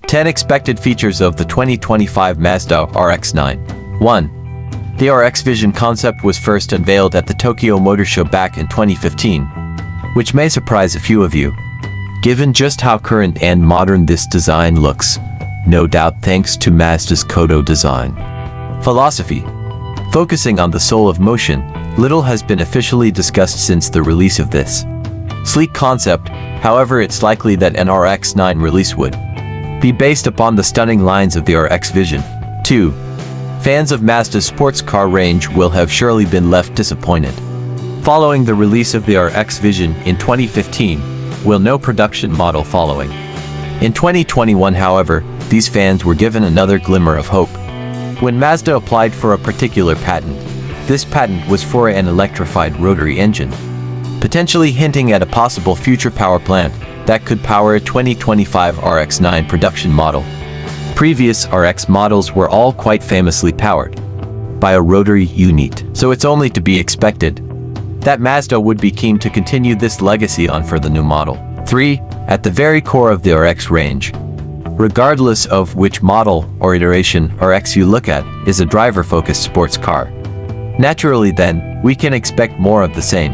10 expected features of the 2025 Mazda RX-9. 1. The RX Vision concept was first unveiled at the Tokyo Motor Show back in 2015, which may surprise a few of you, given just how current and modern this design looks, no doubt thanks to Mazda's Kodo design philosophy. Focusing on the soul of motion, little has been officially discussed since the release of this sleek concept. However, it's likely that an RX-9 release would be based upon the stunning lines of the RX Vision. 2. Fans of Mazda's sports car range will have surely been left disappointed. Following the release of the RX Vision in 2015, with no production model following. In 2021, however, these fans were given another glimmer of hope. When Mazda applied for a particular patent, this patent was for an electrified rotary engine, potentially hinting at a possible future power plant that could power a 2025 RX-9 production model. Previous RX models were all quite famously powered by a rotary unit, so it's only to be expected that Mazda would be keen to continue this legacy on for the new model. 3. At the very core of the RX range, regardless of which model or iteration RX you look at, is a driver-focused sports car. Naturally then, we can expect more of the same.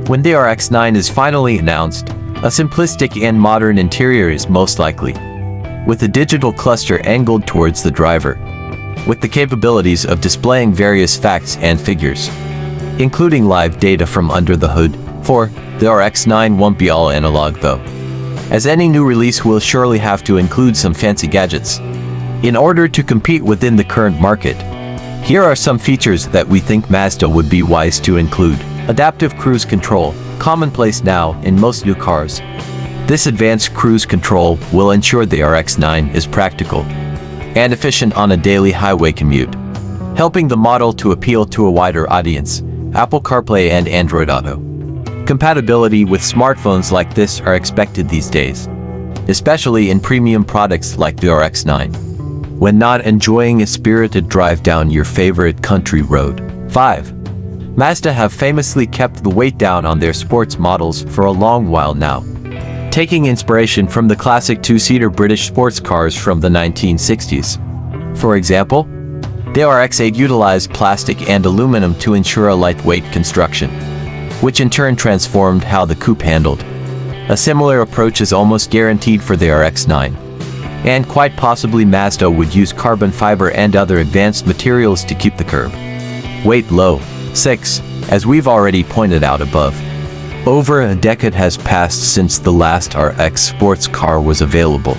When the RX-9 is finally announced, a simplistic and modern interior is most likely, with a digital cluster angled towards the driver, with the capabilities of displaying various facts and figures, including live data from under the hood. 4. The RX-9 won't be all analog though, as any new release will surely have to include some fancy gadgets in order to compete within the current market. Here are some features that we think Mazda would be wise to include. Adaptive cruise control, commonplace now in most new cars. This advanced cruise control will ensure the RX-9 is practical and efficient on a daily highway commute, helping the model to appeal to a wider audience. Apple CarPlay and Android Auto compatibility with smartphones like this are expected these days, especially in premium products like the RX-9, when not enjoying a spirited drive down your favorite country road. 5. Mazda have famously kept the weight down on their sports models for a long while now, taking inspiration from the classic two-seater British sports cars from the 1960s. For example, the RX-8 utilized plastic and aluminum to ensure a lightweight construction, which in turn transformed how the coupe handled. A similar approach is almost guaranteed for the RX-9, and quite possibly Mazda would use carbon fiber and other advanced materials to keep the curb weight low. 6. As we've already pointed out above, over a decade has passed since the last RX sports car was available,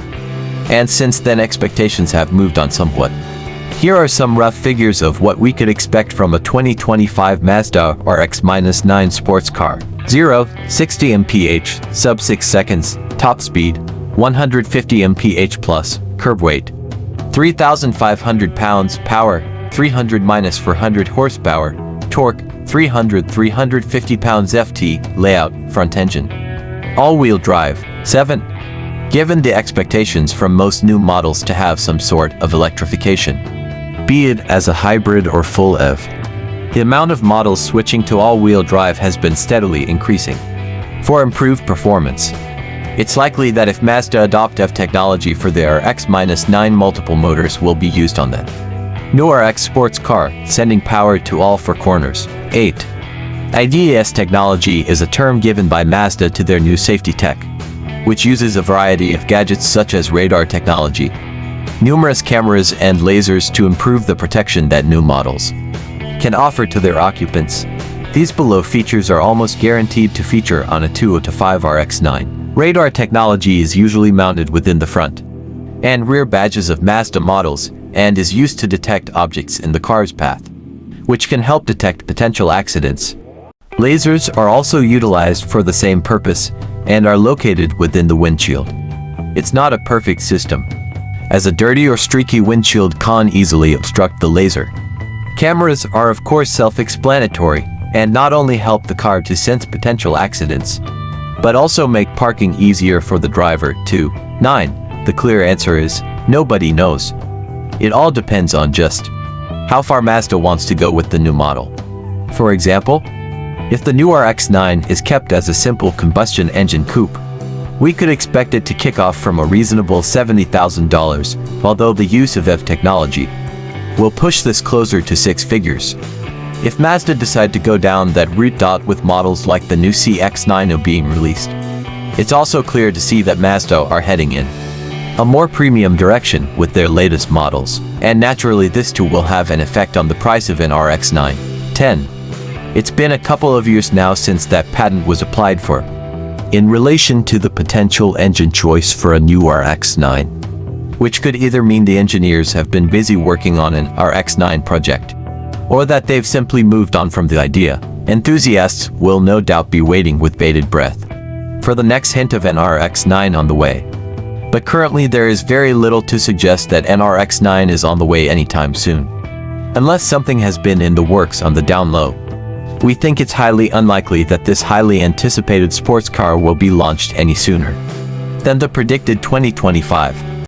and since then expectations have moved on somewhat. Here are some rough figures of what we could expect from a 2025 Mazda RX-9 sports car. 0-60 mph, sub 6 seconds, top speed, 150 mph plus, curb weight, 3,500 pounds, power, 300-400 horsepower, torque, 350 pounds ft, layout, front engine, all-wheel drive. 7. Given the expectations from most new models to have some sort of electrification, be it as a hybrid or full EV, the amount of models switching to all-wheel drive has been steadily increasing. For improved performance, it's likely that if Mazda adopt EV technology for the RX-9, multiple motors will be used on that new RX sports car, sending power to all four corners. 8. IDAS technology is a term given by Mazda to their new safety tech, which uses a variety of gadgets such as radar technology, numerous cameras and lasers to improve the protection that new models can offer to their occupants. These below features are almost guaranteed to feature on a 2025 RX-9. Radar technology is usually mounted within the front and rear badges of Mazda models and is used to detect objects in the car's path, which can help detect potential accidents. Lasers are also utilized for the same purpose and are located within the windshield. It's not a perfect system, as a dirty or streaky windshield can easily obstruct the laser. Cameras are of course self-explanatory and not only help the car to sense potential accidents, but also make parking easier for the driver too. 9. The clear answer is, nobody knows. It all depends on just how far Mazda wants to go with the new model. For example, if the new RX-9 is kept as a simple combustion engine coupe, We could expect it to kick off from a reasonable $70,000, although the use of EV technology will push this closer to six figures. If Mazda decide to go down that route, with models like the new RX-9 being released, it's also clear to see that Mazda are heading in a more premium direction with their latest models, and naturally this too will have an effect on the price of an RX-9. 10. It's been a couple of years now since that patent was applied for, in relation to the potential engine choice for a new RX-9, which could either mean the engineers have been busy working on an RX-9 project, or that they've simply moved on from the idea. Enthusiasts will no doubt be waiting with bated breath for the next hint of an RX-9 on the way. But currently there is very little to suggest that an RX-9 is on the way anytime soon, unless something has been in the works on the down low. We think it's highly unlikely that this highly anticipated sports car will be launched any sooner than the predicted 2025.